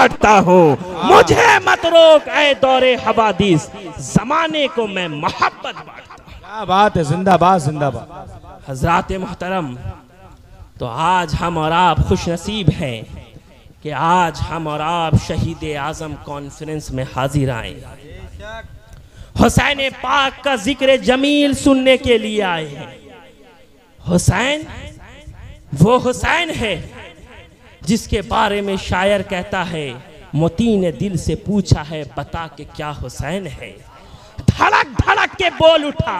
बांटता हूँ। मुझे मत रोक ऐ दौरे हवादिस, जमाने को मैं मोहब्बत बांटता हूँ। क्या बात है, जिंदाबाद जिंदाबाद। हजरात मोहतरम, तो आज हम और आप खुश नसीब हैं कि आज हम और आप शहीद आजम कॉन्फ्रेंस में हाजिर आए, हुसैन पाक का जिक्र जमील सुनने के लिए आए हैं। हुसैन वो हुसैन है जिसके बारे में शायर कहता है, मोती ने दिल से पूछा है बता के क्या हुसैन है। धड़क धड़क के बोल उठा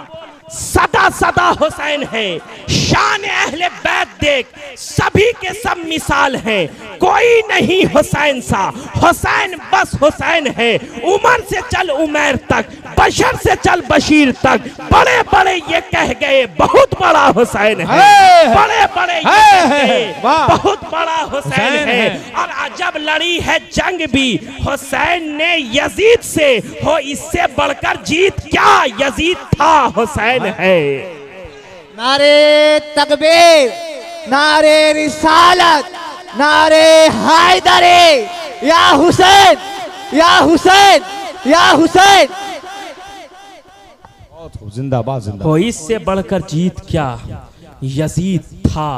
सदा सदा हुसैन है। शान अहले बैत देख सभी के सब मिसाल हैं, कोई नहीं हुसैन सा, हुसैन बस हुसैन है। उमर से चल उमैर तक, बशर से चल बशीर तक, बड़े बड़े ये कह गए बहुत बड़ा हुसैन है। बड़े बड़े ये कह गए बहुत बड़ा हुसैन है। और जब लड़ी है जंग भी हुसैन ने यजीद से, हो इससे बढ़कर जीत क्या, यजीद था हुसैन है। नारे तकबीर, नारे रिसालत, नारे हैदरी, या हुसैन या हुसैन या हुसैन। जिंदाबाद जिंदाबाद। हो इससे बढ़कर जीत क्या, यजीद था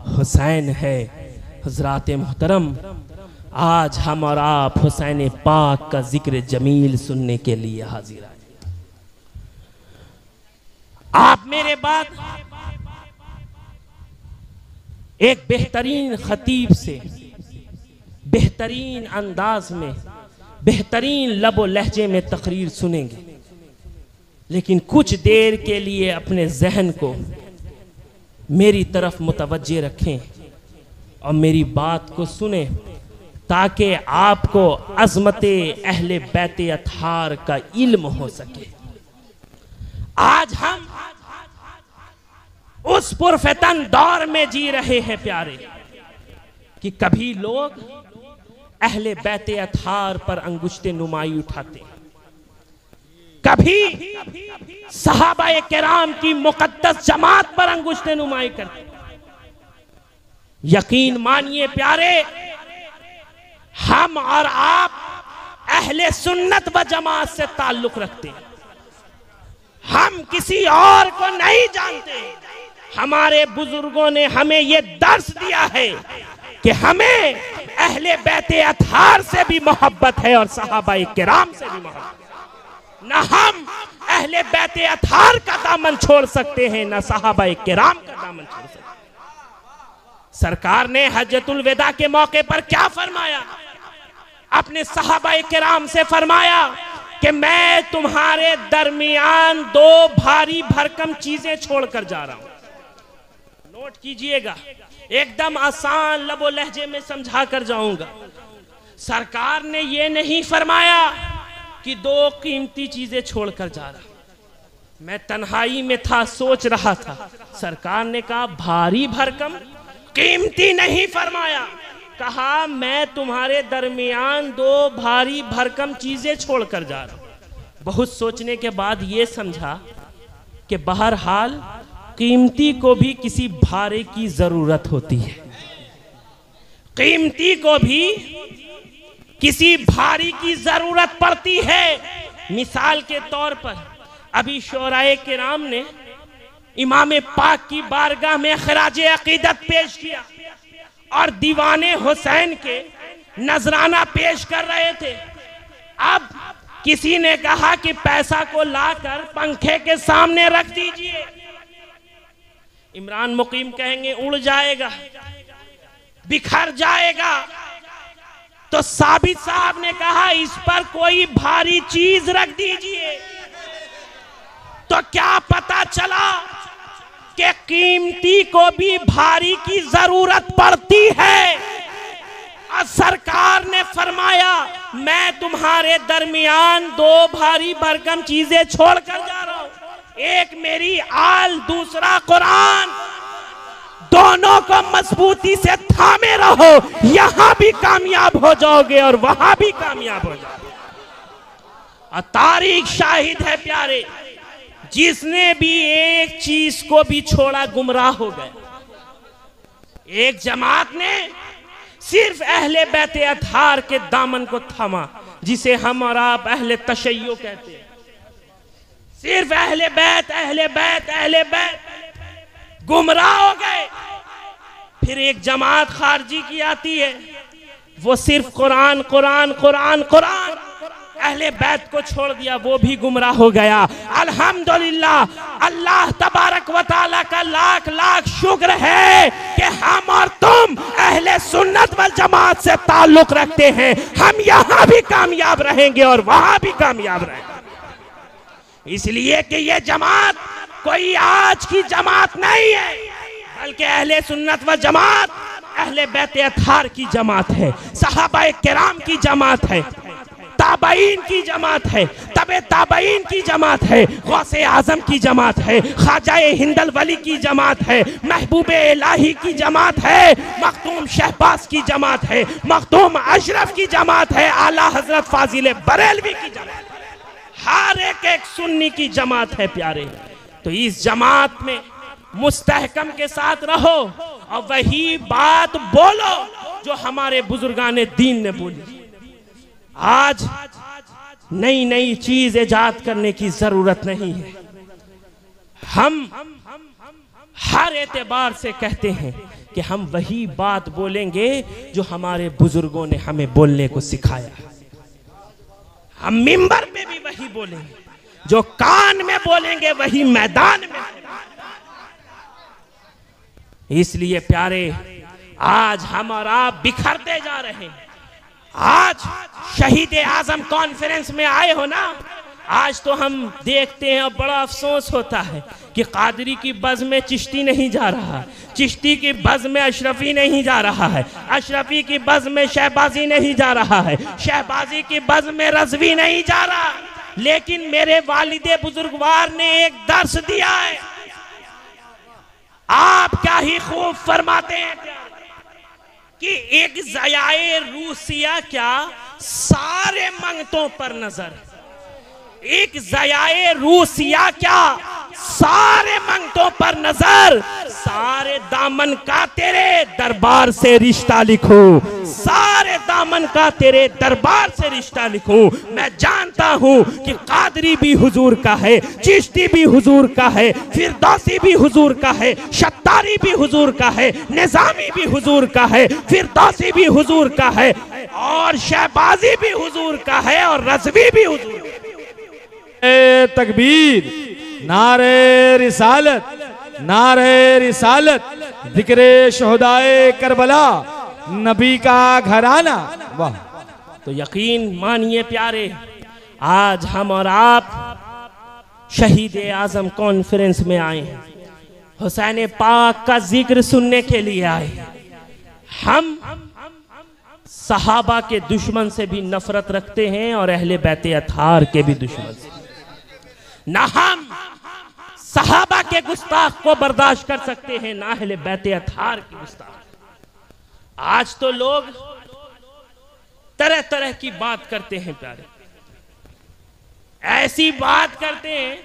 हुसैन है। हजरात मोहतरम, आज हम और आप हुसैन पाक का जिक्र जमील सुनने के लिए हाजिर आए। आप मेरे बाद एक बेहतरीन खतीब से बेहतरीन अंदाज में, बेहतरीन लबो लहजे में तकरीर सुनेंगे, लेकिन कुछ देर के लिए अपने जहन को मेरी तरफ मुतवज्जे रखें और मेरी बात को सुने, ताकि आपको अज़मते अहले बैते अतहार का इल्म हो सके। आज हम उस पुरफतन दौर में जी रहे हैं प्यारे, कि कभी लोग अहले बैते अतहार पर अंगुश्ते नुमाई उठाते, कभी सहाबाए किराम की मुकद्दस जमात पर अंगुश्ते नुमाई करते। यकीन मानिए प्यारे, हम और आप अहले सुन्नत व जमात से ताल्लुक रखते हैं, हम किसी और को नहीं जानते। हमारे बुजुर्गों ने हमें यह दर्स दिया है कि हमें अहले बैते अतहार से भी मोहब्बत है और सहाबाए किराम से भी मोहब्बत। न हम अहले बैते अतहार का दामन छोड़ सकते हैं, न सहाबाए किराम का दामन छोड़ सकते हैं। सरकार ने हज्जतुल विदा के मौके पर क्या फरमाया, अपने सहाबाए किराम से फरमाया कि मैं तुम्हारे दरमियान दो भारी भरकम चीजें छोड़कर जा रहा हूं। नोट कीजिएगा, एकदम आसान लबो लहजे में समझा कर जाऊंगा। सरकार ने यह नहीं फरमाया कि दो कीमती चीजें छोड़कर जा रहा। मैं तन्हाई में था, सोच रहा था, सरकार ने कहा भारी भरकम, कीमती नहीं फरमाया, कहा मैं तुम्हारे दरमियान दो भारी भरकम चीजें छोड़कर जा रहा हूं। बहुत सोचने के बाद यह समझा कि बहरहाल कीमती को भी किसी भारे की जरूरत होती है, कीमती को भी किसी भारी की जरूरत पड़ती है। मिसाल के तौर पर अभी शोराए किराम ने इमाम पाक की बारगाह में खराजे अकीदत पेश किया और दीवाने हुसैन के नजराना पेश कर रहे थे। अब किसी ने कहा कि पैसा को लाकर पंखे के सामने रख दीजिए। इमरान मुकीम कहेंगे उड़ जाएगा, बिखर जाएगा। तो साबित साहब ने कहा इस पर कोई भारी चीज रख दीजिए। तो क्या पता चला कि कीमती को भी भारी की जरूरत पड़ती है। और सरकार ने फरमाया मैं तुम्हारे दरमियान दो भारी भरकम चीजें छोड़कर जा रहा हूं, एक मेरी आल, दूसरा कुरान। दोनों को मजबूती से थामे रहो, यहां भी कामयाब हो जाओगे और वहां भी कामयाब हो जाओगे। और तारीख शाहिद है प्यारे, जिसने भी एक चीज को भी छोड़ा गुमराह हो गए। एक जमात ने सिर्फ अहले बैत अतहार के दामन को थामा, जिसे हम और आप अहले तशय्यो कहते हैं। सिर्फ अहले बैत अहले बैत अहले बैत गुमराह हो गए। फिर एक जमात खारजी की आती है, वो सिर्फ कुरान कुरान कुरान कुरान, अहले बैत को छोड़ दिया, वो भी गुमराह हो गया। अल्हम्दुलिल्लाह, अल्लाह तबारक व तआला का लाख लाख शुक्र है कि हम और तुम अहले सुन्नत वल जमात से ताल्लुक रखते हैं। हम यहाँ भी कामयाब रहेंगे और वहां भी कामयाब रहेंगे, इसलिए कि ये जमात कोई आज की जमात नहीं है, बल्कि अहले सुन्नत व जमात अहले बैत अतहार की जमात है, सहाबाए किराम की जमात है, ताबईन की जमात है, तबे ताबईन की जमात है, गौसे आजम की जमात है, ख्वाजाए हिंदल वली की जमात है, महबूबे इलाही की जमात है, मखदूम शहबाज की जमात है, मखदूम अशरफ की जमात है, आला हजरत फाजिल बरेलवी की जमात है, हर एक सुन्नी की जमात है प्यारे। तो इस जमात में मुस्तहकम के साथ रहो और वही बात बोलो जो हमारे बुजुर्गाने दीन ने बोली। आज नई नई चीज इजाद करने की जरूरत नहीं है। हम हर एतबार से कहते हैं कि हम वही बात बोलेंगे जो हमारे बुजुर्गों ने हमें बोलने को सिखाया। हम मिंबर पे भी वही बोलेंगे, जो कान में बोलेंगे वही मैदान में। इसलिए प्यारे, आज हम और आप बिखरते जा रहे हैं। आज शहीद आजम कॉन्फ्रेंस में आए हो ना, आज तो हम देखते हैं और बड़ा अफसोस होता है कि कादरी की बज़ में चिश्ती नहीं जा रहा, चिश्ती की बज़ में अशरफी नहीं जा रहा है, अशरफी की बज़ में शहबाजी नहीं जा रहा है, शहबाजी की बज़ में रज़वी नहीं जा रहा। लेकिन मेरे वालिदे बुजुर्गवार ने एक दर्स दिया है, आप क्या ही खूब फरमाते हैं कि एक ज़याए रूसिया क्या सारे मंगतों पर नजर, एक ज़याए रूसिया क्या सारे मंगतों पर नजर, सारे दामन का तेरे दरबार से रिश्ता लिखूं, सारे दामन का तेरे दरबार से रिश्ता लिखूं। मैं जानता हूं कि कादरी भी हुजूर का है, चिश्ती भी हुजूर का है, फिरदौसी भी हुजूर का है, शत्तारी भी हुजूर का है, निजामी भी हुजूर का है, फिरदौसी भी हुजूर का है, और शहबाजी भी हुजूर का है, और रज़वी भी हुजूर का है। तकबीर, नारे रिसालत, नारे रिसालत, जिक्रे शोहदाए करबला, नबी का घराना। वाह। तो यकीन मानिए प्यारे, आज हम और आप शहीद आजम कॉन्फ्रेंस में आए हैं, हुसैन पाक का जिक्र सुनने के लिए आए। हम सहाबा के दुश्मन से भी नफरत रखते हैं और अहले बैत अतहार के भी दुश्मन से। ना हम सहाबा के गुस्ताख को बर्दाश्त कर सकते हैं, ना अहले बैत अतहार के गुस्ताख। आज तो लोग तरह तरह की बात करते हैं प्यारे, ऐसी बात करते हैं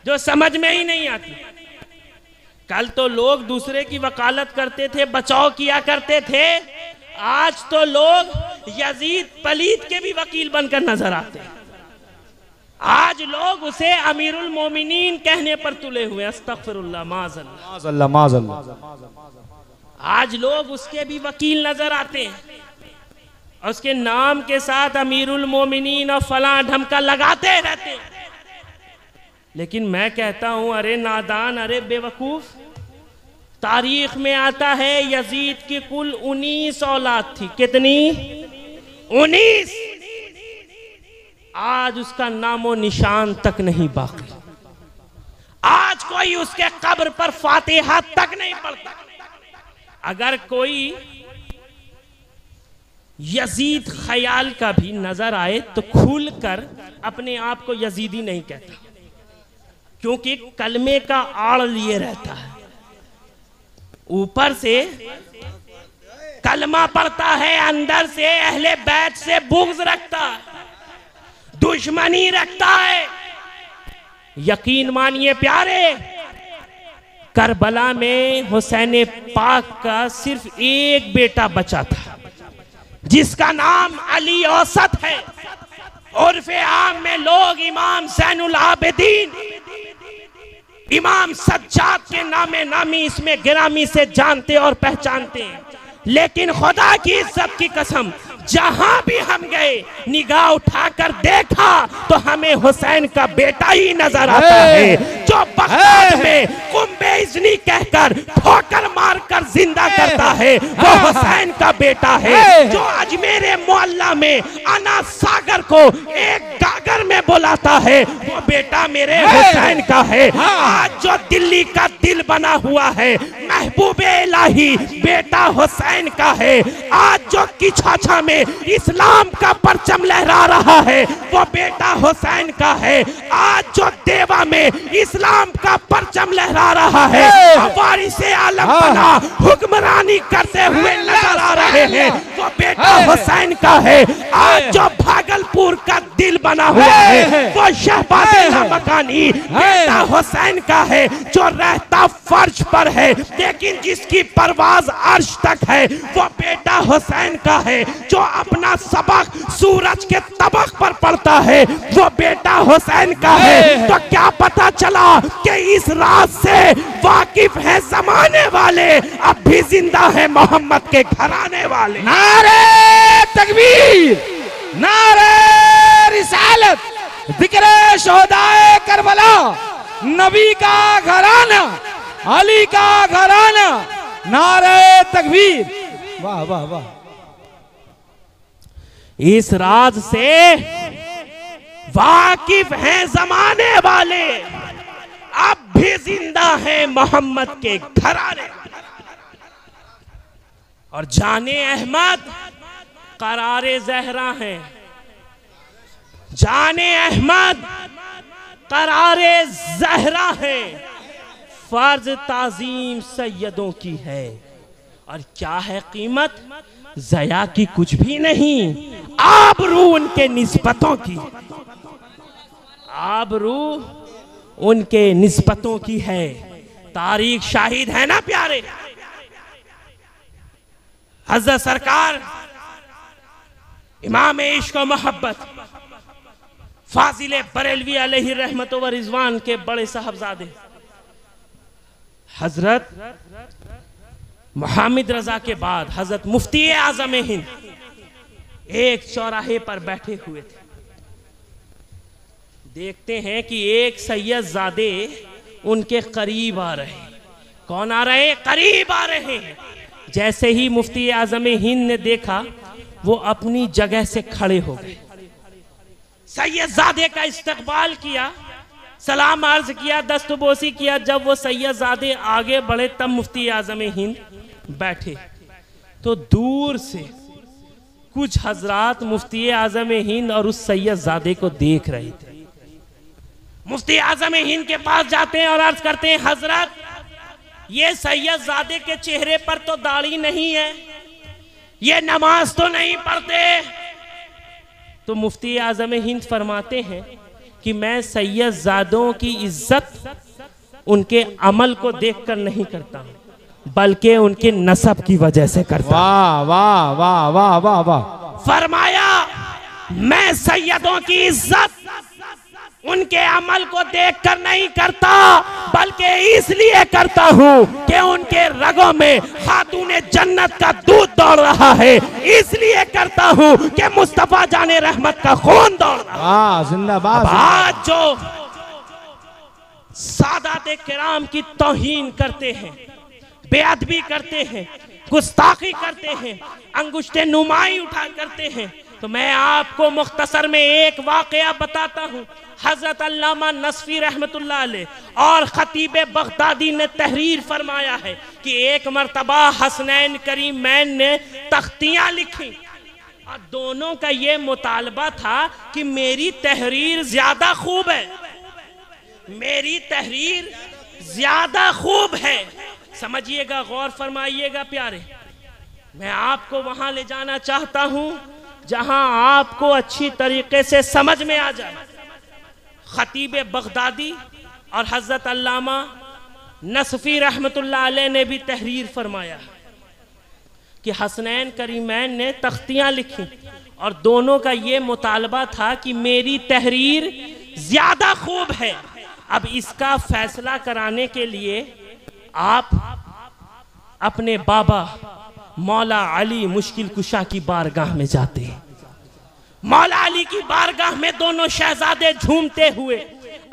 जो समझ में ही नहीं आती। कल तो लोग दूसरे की वकालत करते थे, बचाव किया करते थे, आज तो लोग यजीद पलीद के भी वकील बनकर नजर आते हैं। आज लोग उसे अमीरुल मोमिनीन कहने पर तुले हुए, अस्तगफिरुल्लाह माज़अल्लाह माज़अल्लाह। आज लोग उसके भी वकील नजर आते हैं और उसके नाम के साथ अमीरुल मोमिनीन और फलां ढमका लगाते रहते हैं। लेकिन मैं कहता हूं, अरे नादान, अरे बेवकूफ, तारीख में आता है यजीद की कुल 19 औलाद थी। कितनी? 19। आज उसका नामो निशान तक नहीं बाकी। आज कोई उसके कब्र पर फातिहा तक नहीं पढ़ता। अगर कोई यजीद ख्याल का भी नजर आए तो खुलकर अपने आप को यजीदी नहीं कहता, क्योंकि कलमे का आड़ लिए रहता है। ऊपर से कलमा पढ़ता है, अंदर से अहले बैत से बुग़्ज़ रखता है, दुश्मनी रखता है। यकीन मानिए प्यारे, करबला में हुसैन पाक का सिर्फ एक बेटा बचा था जिसका नाम अली औसत है। उर्फे आम में लोग इमाम ज़ैनुल आबिदीन, इमाम सज्जाद के नामे नामी इसमें गिरामी से जानते और पहचानते हैं। लेकिन खुदा की इज्जत की कसम, जहां भी हम गए निगाह उठाकर देखा तो हमें हुसैन का बेटा ही नजर आता है, जो बगदाद में कुंबे इज़्नी कहकर ठोकर मारकर जिंदा करता है। वो हुसैन का बेटा है जो अजमेर मोहल्ला में अना सागर को एक गागर में बुलाता है, वो बेटा मेरे हुसैन का है। आज जो दिल्ली का दिल बना हुआ है महबूबे इलाही बेटा हुसैन का है। आज जो किछाछा में इस्लाम का परचम लहरा रहा है वो बेटा हुसैन का है। आज जो देवा में इस्लाम का परचम लहरा रहा है, वारिसे आलम बना हुक्मरानी करते हुए नजर आ रहे हैं, वो बेटा हुसैन का है। आज जो भागलपुर का दिल बना हुआ है वो शहबाज़ मकानी बेटा हुसैन का है, जो रहता फर्श पर है लेकिन जिसकी परवाज अर्श तक है, वो बेटा हुसैन का है। जो अपना सबक सूरज के तबक पर पढ़ता है वो बेटा हुसैन का है। तो क्या पता चला कि इस राज से वाकिफ है जमाने वाले, अब भी जिंदा है मोहम्मद के घराने वाले। नारे तकबीर, नारे रिसालत, जिक्र शोहदाए करबला, नबी का घराना, अली का घराना, नारे तकबीर। वाह वाह वाह। इस राज से वाकिफ हैं जमाने वाले, अब भी जिंदा है मोहम्मद के घराने। और जाने अहमद करारे जहरा हैं, जाने अहमद करारे जहरा हैं, फर्ज ताजीम सैयदों की है। और क्या है कीमत? ज़या की कुछ भी नहीं, आबरू उनके निस्बतों की, आबरू उनके निस्बतों की है। तारीख शाहिद है ना प्यारे। हज़रत सरकार इमाम इश्क व मोहब्बत फाजिल बरेलवी अलैहि रहमत व रिजवान के बड़े साहबजादे हजरत मोहम्मद रजा के बाद हजरत मुफ्ती आजम हिंद एक चौराहे पर बैठे हुए थे। देखते हैं कि एक सैयदजादे उनके करीब आ रहे हैं। कौन आ रहे हैं? करीब आ रहे हैं। जैसे ही मुफ्ती आजम हिंद ने देखा वो अपनी जगह से खड़े हो गए, सैयदजादे का इस्तकबाल किया, सलाम अर्ज किया, दस्तबोसी किया। जब वो सैयदजादे आगे बढ़े तब मुफ्ती आजम हिंद बैठे तो दूर से कुछ हजरात मुफ्ती आजम हिंद और उस सैयदजादे को देख रहे थे। मुफ्ती आजम हिंद के पास जाते हैं और अर्ज करते हैं, हजरत ये सैयदजादे के चेहरे पर तो दाढ़ी नहीं है, ये नमाज तो नहीं पढ़ते। तो मुफ्ती आजम हिंद फरमाते हैं कि मैं सैयदजादों की इज्जत उनके अमल को देखकर नहीं करता हूं, बल्कि उनके नसब की वजह से करता हूं। वाह वाह वाह वाह वाह वाह। फरमाया मैं सैयदों की इज्जत उनके अमल को देखकर नहीं करता, बल्कि इसलिए करता हूं कि उनके रगों में खातूने जन्नत का दूध दौड़ रहा है। इसलिए करता हूं कि मुस्तफा जाने रहमत का खून दौड़ रहा है। जिंदाबाद। आज जो सादाते किराम की तौहीन करते हैं, बेअदबी करते हैं, गुस्ताखी करते हैं, अंगुश्ते नुमाई उठा करते हैं, तो मैं आपको मुख्तसर में एक वाकया बताता हूँ। हजरत अल्लामा नसफी रहमतुल्लाह अलैह और खतीब बगदादी ने तहरीर फरमाया है कि एक मर्तबा हसनैन करीमैन ने तख्तियाँ लिखी और दोनों का ये मुतालबा था कि मेरी तहरीर ज्यादा खूब है, मेरी तहरीर ज्यादा खूब है। समझिएगा, गौर फरमाइएगा प्यारे, मैं आपको वहां ले जाना चाहता हूं जहां आपको अच्छी तरीके से समझ में आ जाए। खतीब बगदादी और हजरत अल्लामा नसफी रहमतुल्लाह अलैह ने भी तहरीर फरमाया कि हसनैन करीमैन ने तख्तियां लिखी और दोनों का ये मुतालबा था कि मेरी तहरीर ज्यादा खूब है। अब इसका फैसला कराने के लिए आप अपने बाबा मौला अली मुश्किल कुशा की बारगाह में जाते हैं। मौला अली की बारगाह में दोनों शहजादे झूमते हुए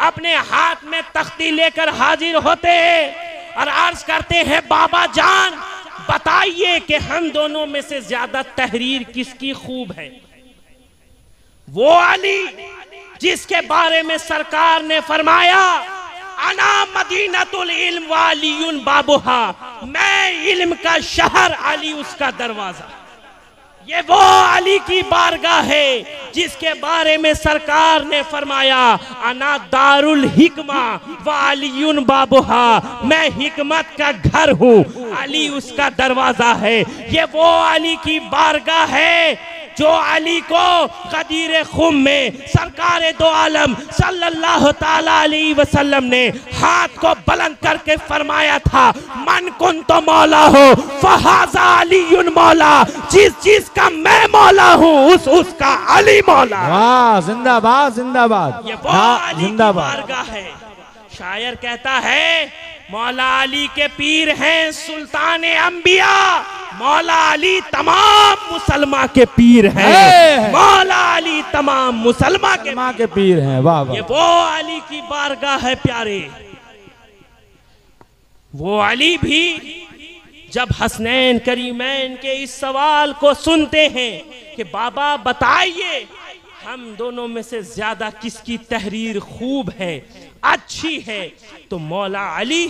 अपने हाथ में तख्ती लेकर हाजिर होते हैं और अर्ज करते हैं, बाबा जान बताइए कि हम दोनों में से ज्यादा तहरीर किसकी खूब है। वो अली जिसके बारे में सरकार ने फरमाया, अना मदीनतुल इल्म वालियुन बाबुहा, मैं इल्म का शहर, अली उसका दरवाजा। ये वो अली की बारगाह है जिसके बारे में सरकार ने फरमाया, अना दारुल हिकमा व अलीयुन बाबुहा, मैं हिकमत का घर हूँ, अली उसका दरवाजा है। ये वो अली की बारगाह है जो अली को गदीर खुम में सरकार दो आलम सल्लल्लाहु ताला अलैहि वसल्लम ने हाथ को बुलंद करके फरमाया था, मन कुन तो मौला हो फहाजा अलीयुन मौला, जिस चीज का मैं मौला हूँ उसका अली मौला। वाह, जिंदाबाद जिंदाबाद। ये वो अली की बारगाह है। शायर कहता है, मौला अली के पीर हैं सुल्तान अंबिया, मौला अली तमाम मुसलमान के पीर हैं, मौला अली तमाम मुसलमान के पीर हैं। वाह वाह। ये वो अली की बारगाह है प्यारे। वो अली भी जब हसनैन करीमैन के इस सवाल को सुनते हैं कि बाबा बताइए हम दोनों में से ज्यादा किसकी तहरीर खूब है, अच्छी है, तो मौला अली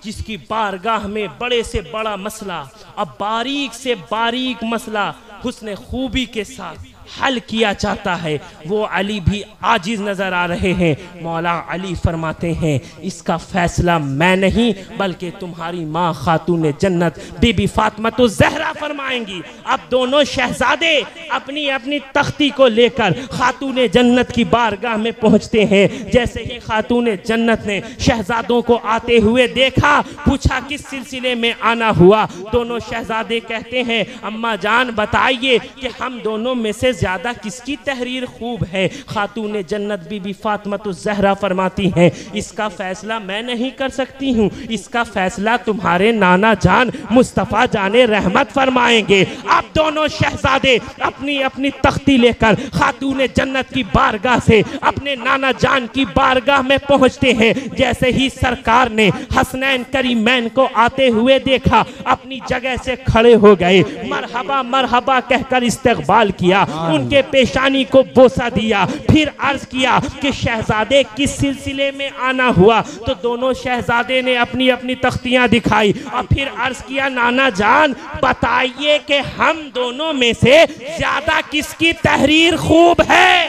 जिसकी बारगाह में बड़े से बड़ा मसला, अब बारीक से बारीक मसला हुस्न खूबी के साथ हल किया जाता है, वो अली भी आजिज नजर आ रहे हैं। मौला अली फरमाते हैं, इसका फैसला मैं नहीं बल्कि तुम्हारी माँ खातून जन्नत बीबी फातिमा ज़हरा फरमाएंगी। अब दोनों शहजादे अपनी अपनी तख्ती को लेकर खातून जन्नत की बारगाह में पहुंचते हैं। जैसे ही खातून जन्नत ने शहजादों को आते हुए देखा, पूछा किस सिलसिले में आना हुआ। दोनों शहजादे कहते हैं, अम्मा जान बताइए कि हम दोनों में से ज्यादा किसकी तहरीर खूब है। खातून जन्नत बीबी फातिमा ज़हरा फरमाती हैं, इसका फैसला मैं नहीं कर सकती हूँ, इसका फैसला तुम्हारे नाना जान मुस्तफ़ा जाने रहमत फरमाएंगे। आप दोनों शहजादे अपनी अपनी तख्ती लेकर खातून जन्नत की बारगाह से अपने नाना जान की बारगाह में पहुंचते हैं। जैसे ही सरकार ने हसनैन करीमैन को आते हुए देखा, अपनी जगह से खड़े हो गए, मरहबा मरहबा कहकर इस्तकबाल किया, उनके पेशानी को बोसा दिया, फिर अर्ज किया कि शहजादे किस सिलसिले में आना हुआ। तो दोनों शहजादे ने अपनी अपनी तख्तियां दिखाई और फिर अर्ज किया, नाना जान बताइए कि हम दोनों में से ज्यादा किसकी तहरीर खूब है।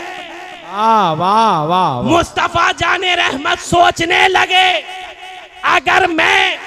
वाह वाह वाह। मुस्तफा जाने रहमत सोचने लगे, अगर मैं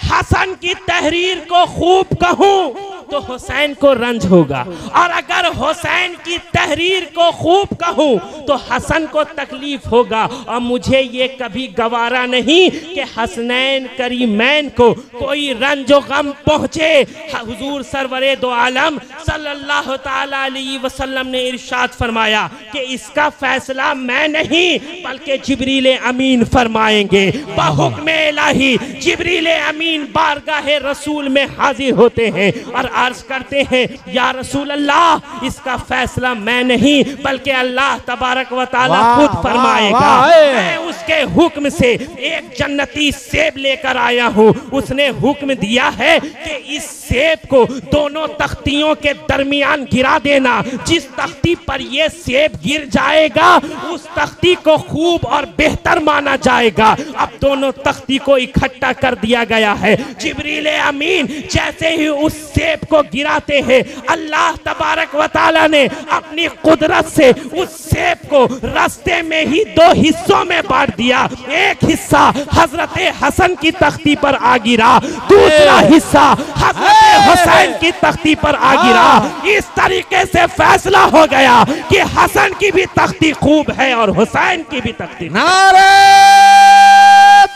हसन की तहरीर को खूब कहूं तो हुसैन को रंज होगा, और अगर हुसैन की तहरीर को खूब कहूं तो हसन को तकलीफ होगा, और मुझे ये कभी गवारा नहीं कि हसनैन करीमैन को कोई रंजो गम पहुंचे। हुजूर सरवरे दो आलम सल्लल्लाहु ताला अलैहि वसल्लम ने इरशाद फरमाया कि इसका फैसला मैं नहीं बल्कि जिब्रील अमीन फरमाएंगे। बहुक्म इलाही जिब्रील अमीन बारगाह रसूल में हाजिर होते हैं और अर्ज करते हैं, या रसूल अल्लाह इसका फैसला मैं नहीं बल्कि अल्लाह तबारक व तआला खुद फरमाएगा। मैं उसके हुक्म से एक जन्नती सेब लेकर आया हूँ। उसने हुक्म दिया है कि इस सेब को दोनों तख्तियों के दरमियान गिरा देना, जिस तख्ती पर यह सेब गिर जाएगा उस तख्ती को खूब और बेहतर माना जाएगा। अब दोनों तख्ती को इकट्ठा कर दिया गया है। जिब्रील अमीन जैसे ही उस सेब को गिराते हैं, अल्लाह तबारक व तआला ने अपनी कुदरत से उस सेब को रास्ते में ही दो हिस्सों में बांट दिया। एक हिस्सा हजरत हसन की तख्ती पर आ गिरा, दूसरा हिस्सा हजरत हुसैन की तख्ती पर आ गिरा। इस तरीके से फैसला हो गया कि हसन की भी तख्ती खूब है और हुसैन की भी तख्ती। नारे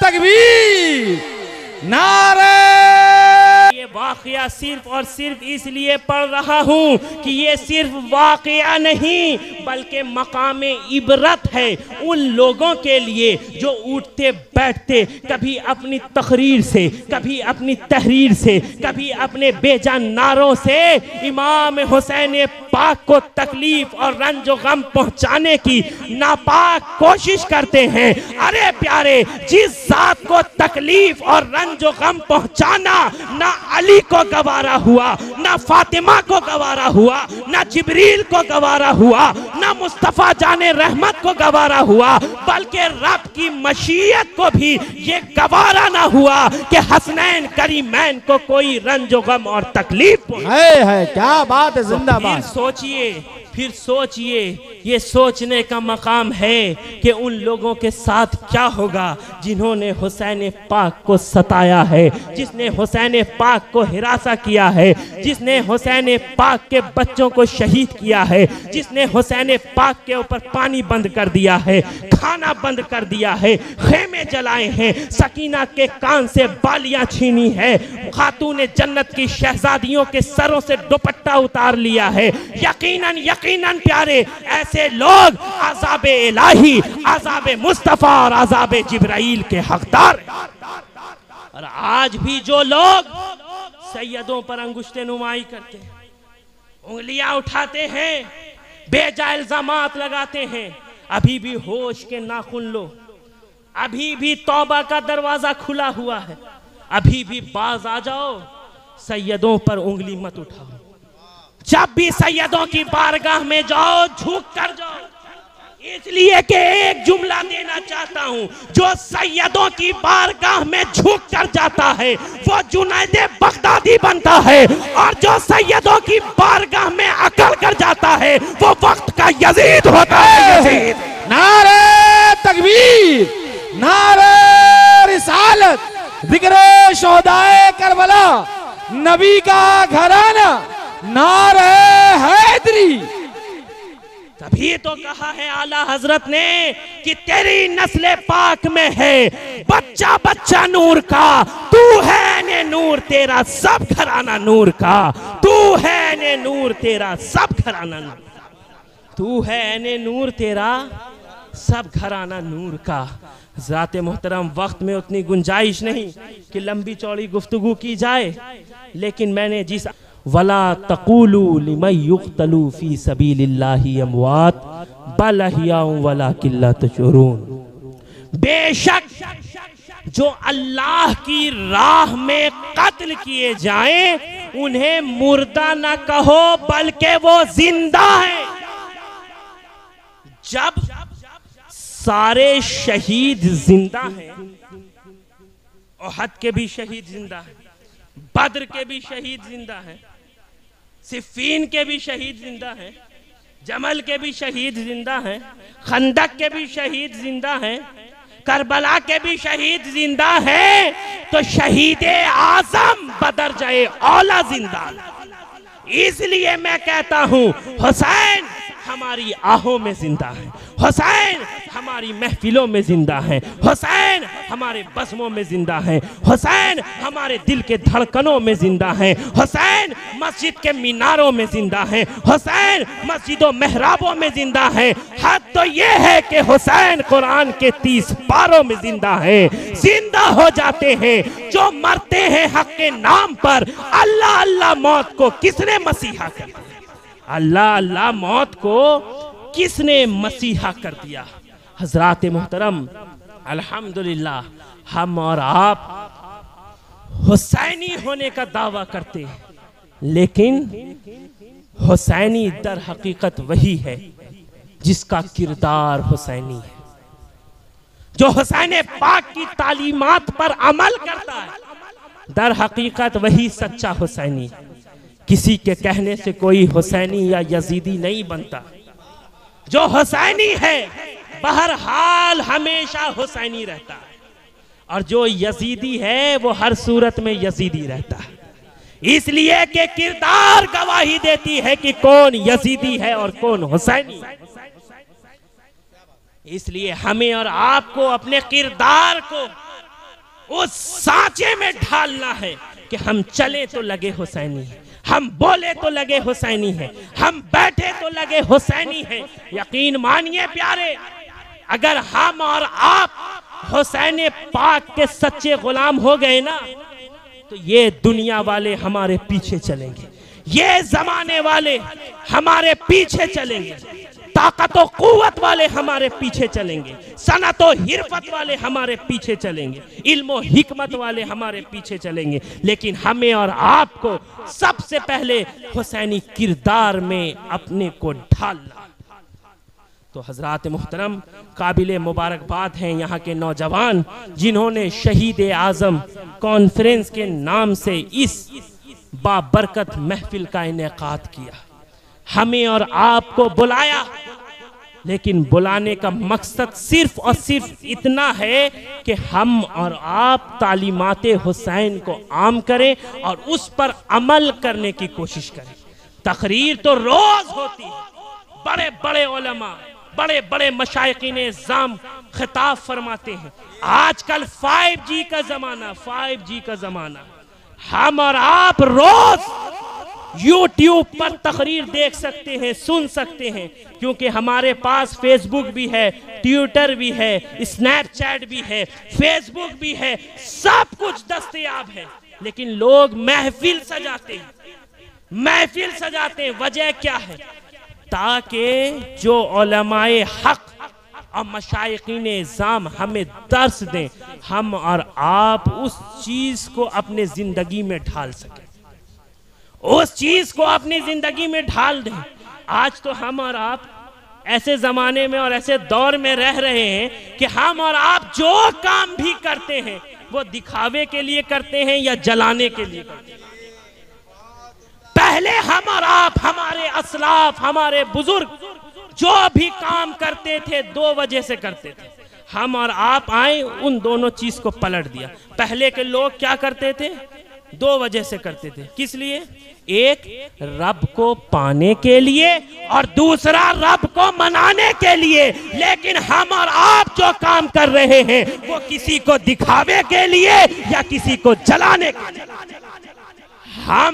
तकबीर। नारे ये वाकया सिर्फ और सिर्फ इसलिए पढ़ रहा हूँ कि ये सिर्फ वाकया नहीं बल्कि मकामे इबरत है उन लोगों के लिए जो उठते बैठते कभी अपनी तकरीर से, कभी अपनी तहरीर से, कभी अपने बेजान नारों से इमाम हुसैन पाक को तकलीफ और रंजो गम पहुंचाने की नापाक कोशिश करते हैं। अरे प्यारे, जिस जात को तकलीफ और रंजो गम पहुंचाना ना अली को गवारा हुआ, ना फातिमा को गवारा हुआ, ना जिब्रील को गवारा हुआ, ना मुस्तफा जाने रहमत को गवारा हुआ, बल्कि रब की मशीयत को भी ये गवारा ना हुआ कि हसनैन करीमैन को कोई रंजो गम और तकलीफ है। क्या बात है, जिंदाबाद। फिर सोचिए, ये सोचने का मकाम है कि उन लोगों के साथ क्या होगा जिन्होंने हुसैन पाक को सताया है, जिसने हुसैन पाक को हिरासा किया है, जिसने हुसैन पाक के बच्चों को शहीद किया है, जिसने हुसैन पाक के ऊपर पानी बंद कर दिया है, खाना बंद कर दिया है, खेमे जलाए हैं, सकीना के कान से बालियां छीनी है, खातून जन्नत की शहजादियों के सरों से दुपट्टा उतार लिया है। यकीनन प्यारे, ऐसे लोग अज़ाब इलाही, अज़ाब मुस्तफ़ा और अज़ाब जिब्राइल के हकदार हैं। और आज भी जो लोग सैयदों पर अंगुश्ते नुमाई करते हैं, उंगलियां उठाते हैं, बेजा इल्जामात लगाते हैं, अभी भी होश के नाखून लो, अभी भी तौबा का दरवाजा खुला हुआ है, अभी भी बाज आ जाओ, सैयदों पर उंगली मत उठाओ। जब भी सैयदों की बारगाह में जाओ, झुक कर जाओ। इसलिए कि एक जुमला देना चाहता हूं, जो सैयदों की बारगाह में झुक कर जाता है वो जुनैद बगदादी बनता है, और जो सैयदों की बारगाह में अकल कर जाता है वो वक्त का यजीद होता है। यजीद। नारे तकबीर, नारे रिसालत, जिक्र शोहदाए करबला, नबी का घराना, नारे हैदरी। तभी तो कहा है आला हजरत ने कि तेरी नस्ल पाक में है बच्चा बच्चा नूर का, तू है ने नूर तेरा सब घराना नूर का, तू है ने नूर तेरा सब घराना नूर, तू है ने नूर तेरा सब घराना नूर का। ज़ाते मोहतरम, वक्त में उतनी गुंजाइश नहीं कि लंबी चौड़ी गुफ्तगू की जाए, लेकिन मैंने जिस वला तक़ूलू लिमन युक़तलू फ़ी सबीलिल्लाहि अमवात बल अहयाउ वलाकिन ला तशऊरून, बेशक जो अल्लाह की राह में कत्ल किए जाएं उन्हें मुर्दा न कहो बल्कि वो जिंदा है। जब सारे शहीद जिंदा हैं, ओहद के भी शहीद जिंदा हैं, बद्र के भी शहीद जिंदा हैं, सिफ़ीन के भी शहीद जिंदा हैं, जमल के भी शहीद जिंदा हैं, खंदक के भी शहीद जिंदा हैं, करबला के भी शहीद जिंदा हैं, तो शहीद आजम बदरजाए औला जिंदा। इसलिए मैं कहता हूं, हुसैन हमारी आहों में जिंदा है, हुसैन हमारी महफिलों में जिंदा है, हुसैन हमारे बज़मों में जिंदा है, हुसैन हमारे दिल के धड़कनों में जिंदा है, हुसैन मस्जिद के मीनारों में जिंदा है, हुसैन मस्जिदों मेहराबों में जिंदा है। हद तो ये है कि हुसैन कुरान के 30 पारों में जिंदा है। जिंदा हो जाते हैं जो मरते हैं हक के नाम पर। अल्लाह अल्लाह मौत को किसने मसीहा कर दिया? अल्लाह अल्लाह मौत को किसने मसीहा कर दिया? हजरात मोहतरम, अल्हम्दुलिल्लाह हम और आप हुसैनी होने का दावा करते हैं, लेकिन हुसैनी दर हकीकत वही है जिसका किरदार हुसैनी है, जो हुसैन पाक की तालीमात पर अमल करता है। दर हकीकत वही सच्चा हुसैनी। किसी के कहने से कोई हुसैनी या यजीदी नहीं बनता। जो हुसैनी है बहरहाल हमेशा हुसैनी रहता है, और जो यजीदी है वो हर सूरत में यजीदी रहता है। इसलिए कि किरदार गवाही देती है कि कौन यजीदी है और कौन हुसैनी। इसलिए हमें और आपको अपने किरदार को उस सांचे में ढालना है कि हम चले तो लगे हुसैनी है, हम बोले तो लगे हुसैनी है, हम बैठे तो लगे हुसैनी है। यकीन मानिए प्यारे, अगर हम और आप हुसैन पाक के सच्चे गुलाम हो गए ना, तो ये दुनिया वाले हमारे पीछे चलेंगे, ये जमाने वाले हमारे पीछे चलेंगे, ताकत और कुव्वत वाले हमारे पीछे चलेंगे, सनत और हिरफत वाले हमारे पीछे चलेंगे, इल्म और हिकमत वाले हमारे पीछे चलेंगे। लेकिन हमें और आपको सबसे पहले हुसैनी किरदार में अपने को ढालना। तो हजरात मुहतरम, काबिल मुबारकबाद हैं यहाँ के नौजवान जिन्होंने शहीद आज़म कॉन्फ्रेंस के नाम से इस बाबरकत महफिल का इनेकाद किया, हमें और आपको बुलाया। लेकिन बुलाने का मकसद सिर्फ और सिर्फ इतना है कि हम और आप तालीमात हुसैन को आम करें और उस पर अमल करने की कोशिश करें। तकरीर तो रोज होती है, बड़े बड़े उलमा, बड़े बड़े मशाइखीन इज़्ज़ाम खिताब फरमाते हैं। आजकल 5G का जमाना, 5G का जमाना, हम और आप रोज YouTube पर तकरीर देख सकते हैं, सुन सकते हैं, क्योंकि हमारे पास फेसबुक भी है, ट्विटर भी है, स्नैपचैट भी है, फेसबुक भी है, सब कुछ दस्तयाब है। लेकिन लोग महफिल सजाते हैं, महफिल सजाते हैं। वजह क्या है? ताकि जो उलमाए हक और मशाइखीन इज़्ज़ाम हमें दर्स दें, हम और आप उस चीज को अपने जिंदगी में ढाल सकें, उस चीज को अपनी जिंदगी में ढाल दें। आज तो हम और आप ऐसे जमाने में और ऐसे दौर में रह रहे हैं कि हम और आप जो काम भी करते हैं वो दिखावे के लिए करते हैं या जलाने के लिए करते हैं। पहले हम और आप, हमारे असलाफ, हमारे बुजुर्ग जो भी काम करते थे 2 वजह से करते थे। हम और आप आए, उन दोनों चीज को पलट दिया। पहले के लोग क्या करते थे? 2 वजह से करते थे। किस लिए? एक, रब को पाने के लिए, और दूसरा रब को मनाने के लिए। लेकिन हम और आप जो काम कर रहे हैं वो किसी को दिखावे के लिए या किसी को जलाने के लिए। हम